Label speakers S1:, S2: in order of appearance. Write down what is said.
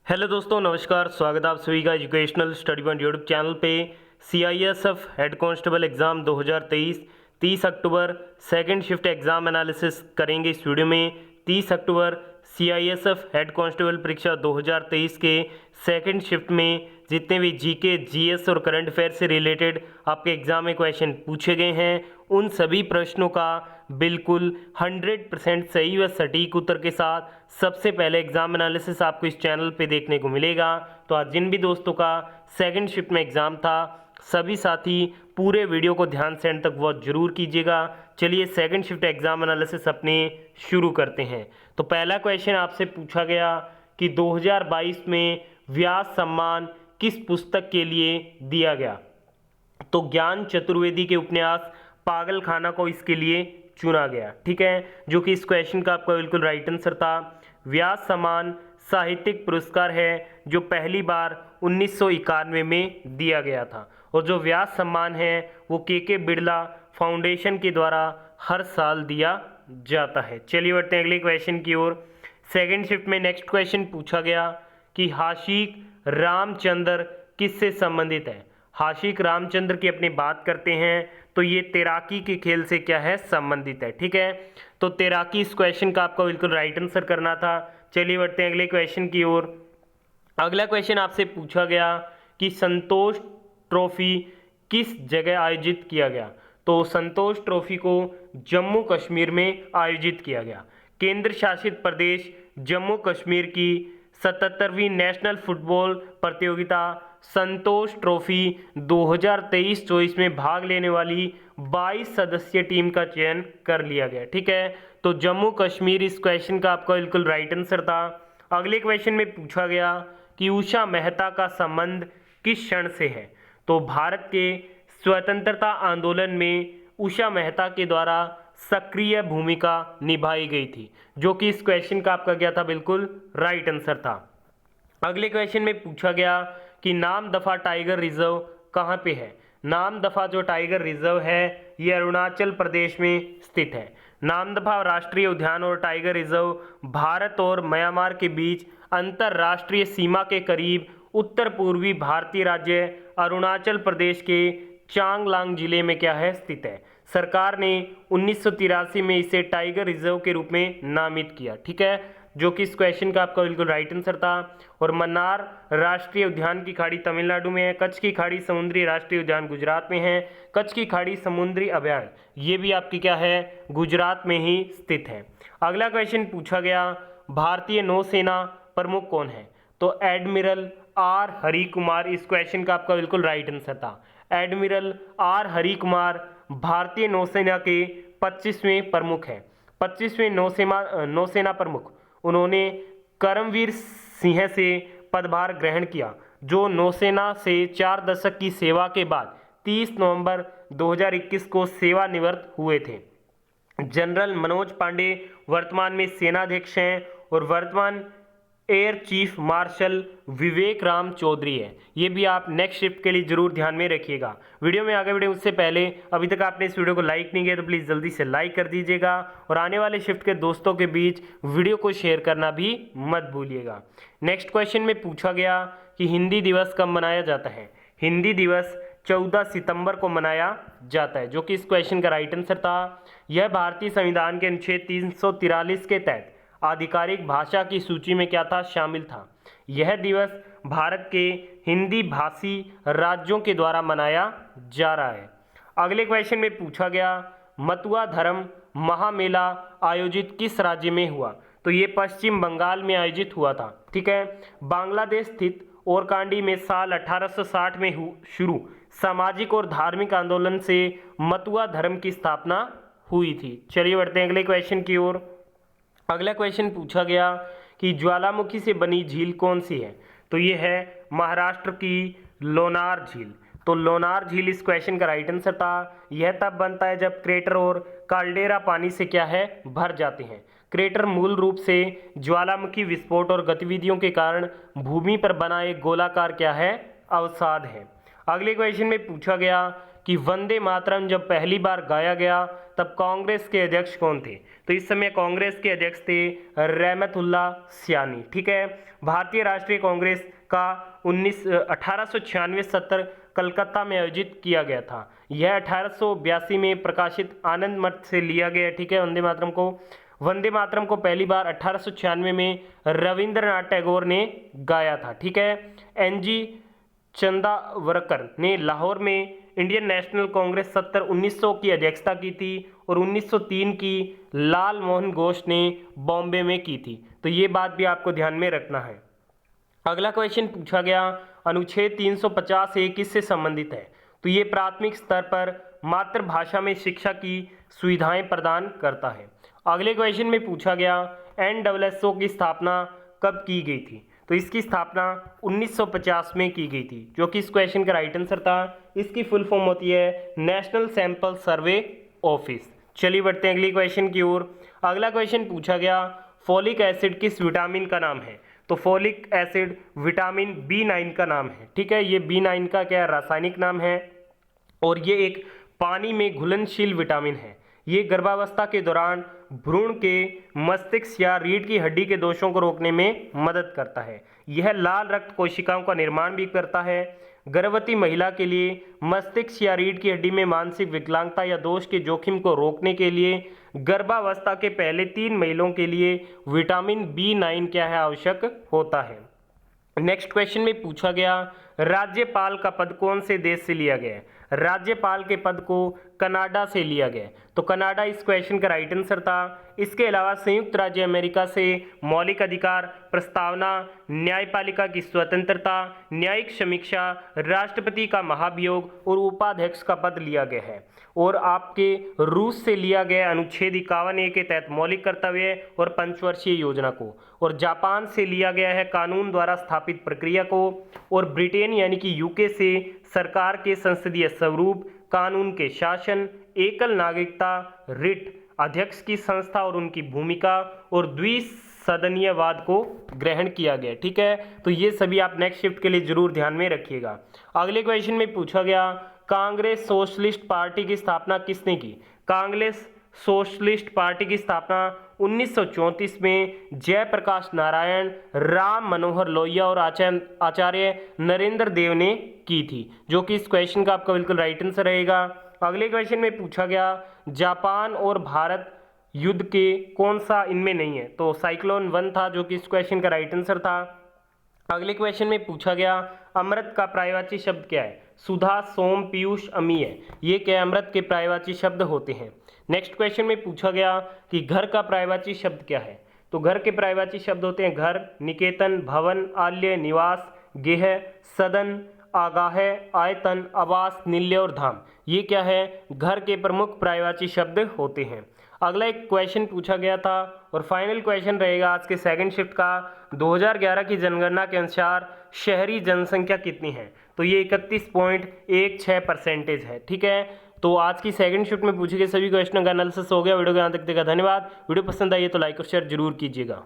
S1: Hello दोस्तों, नमस्कार। स्वागत है आप सभी का educational study point YouTube channel पे। CISF head constable exam 2023 30 October second shift exam analysis करेंगे इस वीडियो में। 30 अक्टूबर सीआईएसएफ हेड कांस्टेबल परीक्षा 2023 के सेकंड शिफ्ट में जितने भी जीके, जीएस और करंट अफेयर से रिलेटेड आपके एग्ज़ाम में क्वेश्चन पूछे गए हैं, उन सभी प्रश्नों का बिल्कुल 100% सही व सटीक उत्तर के साथ सबसे पहले एग्ज़ाम एनालिसिस आपको इस चैनल पे देखने को मिलेगा। तो आज जिन भी दोस्तों का सेकंड शिफ्ट में एग्ज़ाम था, सभी साथी पूरे वीडियो को ध्यान से अंत तक वॉच जरूर कीजिएगा। चलिए सेकंड शिफ्ट एग्ज़ाम एनालिसिस अपने शुरू करते हैं। तो पहला क्वेश्चन आपसे पूछा गया कि 2022 में व्यास सम्मान किस पुस्तक के लिए दिया गया। तो ज्ञान चतुर्वेदी के उपन्यास पागल खाना को इसके लिए चुना गया। ठीक है, जो कि इस क्वेश्चन का आपका बिल्कुल राइट आंसर था। व्यास सम्मान साहित्यिक पुरस्कार है जो पहली बार 1991 में दिया गया था, और जो व्यास सम्मान है वो के बिड़ला फाउंडेशन के द्वारा हर साल दिया जाता है। चलिए बढ़ते हैं अगले क्वेश्चन की ओर। सेकेंड शिफ्ट में नेक्स्ट क्वेश्चन पूछा गया कि हाशिक रामचंद्र किससे संबंधित है। हाशिक रामचंद्र की अपनी बात करते हैं तो ये तैराकी के खेल से क्या है, संबंधित है। ठीक है, तो तैराकी इस क्वेश्चन का आपको बिल्कुल राइट आंसर करना था। चलिए बढ़ते हैं अगले क्वेश्चन की ओर। अगला क्वेश्चन आपसे पूछा गया कि संतोष ट्रॉफी किस जगह आयोजित किया गया। तो संतोष ट्रॉफी को जम्मू कश्मीर में आयोजित किया गया। केंद्र शासित प्रदेश जम्मू कश्मीर की 77वीं नेशनल फुटबॉल प्रतियोगिता संतोष ट्रॉफी 2023-24 में भाग लेने वाली 22 सदस्यीय टीम का चयन कर लिया गया। ठीक है, तो जम्मू कश्मीर इस क्वेश्चन का आपका बिल्कुल राइट आंसर था। अगले क्वेश्चन में पूछा गया कि उषा मेहता का संबंध किस क्षण से है। तो भारत के स्वतंत्रता आंदोलन में उषा मेहता के द्वारा सक्रिय भूमिका निभाई गई थी, जो कि इस क्वेश्चन का आपका क्या था, बिल्कुल राइट आंसर था। अगले क्वेश्चन में पूछा गया कि नामदफा टाइगर रिजर्व कहाँ पे है। नामदफा जो टाइगर रिजर्व है ये अरुणाचल प्रदेश में स्थित है। नामदफा राष्ट्रीय उद्यान और टाइगर रिजर्व भारत और म्यांमार के बीच अंतर्राष्ट्रीय सीमा के करीब उत्तर पूर्वी भारतीय राज्य अरुणाचल प्रदेश के चांगलांग जिले में क्या है, स्थित है। सरकार ने 1983 में इसे टाइगर रिजर्व के रूप में नामित किया। ठीक है, जो कि इस क्वेश्चन का आपका बिल्कुल राइट आंसर था। और मन्नार राष्ट्रीय उद्यान की खाड़ी तमिलनाडु में है। कच्छ की खाड़ी समुद्री राष्ट्रीय उद्यान गुजरात में है। कच्छ की खाड़ी समुद्री अभयारण्य ये भी आपकी क्या है, गुजरात में ही स्थित है। अगला क्वेश्चन पूछा गया भारतीय नौसेना प्रमुख कौन है। तो एडमिरल आर हरि कुमार इस क्वेश्चन का आपका बिल्कुल राइट आंसर था। एडमिरल आर हरि कुमार भारतीय नौसेना के 25वें प्रमुख हैं। 25वें नौसेना प्रमुख। उन्होंने करमवीर सिंह से पदभार ग्रहण किया, जो नौसेना से 4 दशक की सेवा के बाद 30 नवंबर 2021 को सेवानिवृत्त हुए थे। जनरल मनोज पांडे वर्तमान में सेनाध्यक्ष हैं और वर्तमान एयर चीफ मार्शल विवेक राम चौधरी है। ये भी आप नेक्स्ट शिफ्ट के लिए जरूर ध्यान में रखिएगा। वीडियो में आगे बढ़े उससे पहले अभी तक आपने इस वीडियो को लाइक नहीं किया तो प्लीज़ जल्दी से लाइक कर दीजिएगा, और आने वाले शिफ्ट के दोस्तों के बीच वीडियो को शेयर करना भी मत भूलिएगा। नेक्स्ट क्वेश्चन में पूछा गया कि हिंदी दिवस कब मनाया जाता है। हिंदी दिवस 14 सितंबर को मनाया जाता है, जो कि इस क्वेश्चन का राइट आंसर था। यह भारतीय संविधान के अनुच्छेद 343 के तहत आधिकारिक भाषा की सूची में क्या था, शामिल था। यह दिवस भारत के हिंदी भाषी राज्यों के द्वारा मनाया जा रहा है। अगले क्वेश्चन में पूछा गया मतुआ धर्म महामेला आयोजित किस राज्य में हुआ। तो ये पश्चिम बंगाल में आयोजित हुआ था। ठीक है, बांग्लादेश स्थित ओरकांडी में साल 1860 में शुरू सामाजिक और धार्मिक आंदोलन से मतुआ धर्म की स्थापना हुई थी। चलिए बढ़ते हैं अगले क्वेश्चन की ओर। अगला क्वेश्चन पूछा गया कि ज्वालामुखी से बनी झील कौन सी है। तो ये है महाराष्ट्र की लोनार झील। तो लोनार झील इस क्वेश्चन का राइट आंसर था। यह तब बनता है जब क्रेटर और काल्डेरा पानी से क्या है, भर जाते हैं। क्रेटर मूल रूप से ज्वालामुखी विस्फोट और गतिविधियों के कारण भूमि पर बना एक गोलाकार क्या है, अवसाद है। अगले क्वेश्चन में पूछा गया कि वंदे मातरम जब पहली बार गाया गया तब कांग्रेस के अध्यक्ष कौन थे? तो इस समय कांग्रेस के अध्यक्ष थे रहमतुल्लाह सियानी। ठीक है। भारतीय राष्ट्रीय कांग्रेस का 1896-70 कलकत्ता में आयोजित किया गया था। यह 1882 में प्रकाशित आनंद मठ से लिया गया। ठीक है। वंदे मातरम को पहली बार 1896 में रविंद्रनाथ टैगोर ने गाया था। ठीक है। NG चंदावरकर ने लाहौर में इंडियन नेशनल कांग्रेस 1900 की अध्यक्षता की थी और 1903 की लाल मोहन घोष ने बॉम्बे में की थी। तो ये बात भी आपको ध्यान में रखना है। अगला क्वेश्चन पूछा गया अनुच्छेद 350A किससे संबंधित है? तो ये प्राथमिक स्तर पर मातृभाषा में शिक्षा की सुविधाएं प्रदान करता है। अगले क्वेश्चन में पूछा गया NSSO की स्थापना कब की गई थी? तो इसकी स्थापना 1950 में की गई थी, जो कि इस क्वेश्चन का राइट आंसर था। इसकी फुल फॉर्म होती है नेशनल सैंपल सर्वे ऑफिस। चलिए बढ़ते हैं अगली क्वेश्चन की ओर। अगला क्वेश्चन पूछा गया फोलिक एसिड किस विटामिन का नाम है? तो फोलिक एसिड विटामिन B9 का नाम है। ठीक है। ये B9 का क्या रासायनिक नाम है और ये एक पानी में घुलनशील विटामिन है। ये गर्भावस्था के दौरान भ्रूण के मस्तिष्क या रीढ़ की हड्डी के दोषों को रोकने में मदद करता है। यह लाल रक्त कोशिकाओं का निर्माण भी करता है। गर्भवती महिला के लिए मस्तिष्क या रीढ़ की हड्डी में मानसिक विकलांगता या दोष के जोखिम को रोकने के लिए गर्भावस्था के पहले 3 महीनों के लिए विटामिन B9 क्या है आवश्यक होता है। नेक्स्ट क्वेश्चन में पूछा गया राज्यपाल का पद कौन से देश से लिया गया है? राज्यपाल के पद को कनाडा से लिया गया। तो कनाडा इस क्वेश्चन का राइट आंसर था। इसके अलावा संयुक्त राज्य अमेरिका से मौलिक अधिकार, प्रस्तावना, न्यायपालिका की स्वतंत्रता, न्यायिक समीक्षा, राष्ट्रपति का महाभियोग और उपाध्यक्ष का पद लिया गया है। और आपके रूस से लिया गया अनुच्छेद 51A के तहत मौलिक कर्तव्य और पंचवर्षीय योजना को। और जापान से लिया गया है कानून द्वारा स्थापित प्रक्रिया को। और ब्रिटेन यानी कि UK से सरकार के संसदीय स्वरूप, कानून के शासन, एकल नागरिकता, रिट, अध्यक्ष की संस्था और उनकी भूमिका और द्विसदनीयवाद को ग्रहण किया गया। ठीक है। तो ये सभी आप नेक्स्ट शिफ्ट के लिए जरूर ध्यान में रखिएगा। अगले क्वेश्चन में पूछा गया कांग्रेस सोशलिस्ट पार्टी की स्थापना किसने की? कांग्रेस सोशलिस्ट पार्टी की स्थापना 1934 में जयप्रकाश नारायण, राम मनोहर लोहिया और आचार्य नरेंद्र देव ने की थी, जो कि इस क्वेश्चन का आपका बिल्कुल राइट आंसर रहेगा। अगले क्वेश्चन में पूछा गया जापान और भारत युद्ध के कौन सा इनमें नहीं है? तो साइक्लोन 1 था, जो कि इस क्वेश्चन का राइट आंसर था। अगले क्वेश्चन में पूछा गया अमृत का पर्यायवाची शब्द क्या है? सुधा, सोम, पीयूष, अमीय। ये क्या अमृत के पर्यायवाची शब्द होते हैं। नेक्स्ट क्वेश्चन में पूछा गया कि घर का पर्यायवाची शब्द क्या है? तो घर के पर्यायवाची शब्द होते हैं घर, निकेतन, भवन, आल्य, निवास, गेह, सदन, आगाह, आयतन, आवास, निल्य और धाम। ये क्या है? घर के प्रमुख पर्यायवाची शब्द होते हैं। अगला एक क्वेश्चन पूछा गया था और फाइनल क्वेश्चन रहेगा आज के सेकंड शिफ्ट का। 2011 की जनगणना के अनुसार शहरी जनसंख्या कितनी है? तो ये 31.16% है। ठीक है। तो आज की सेकंड शिफ्ट में पूछे गए सभी क्वेश्चनों का एनालिसिस हो गया। वीडियो को यहाँ तक देखा, धन्यवाद। वीडियो पसंद आई है तो लाइक और शेयर जरूर कीजिएगा।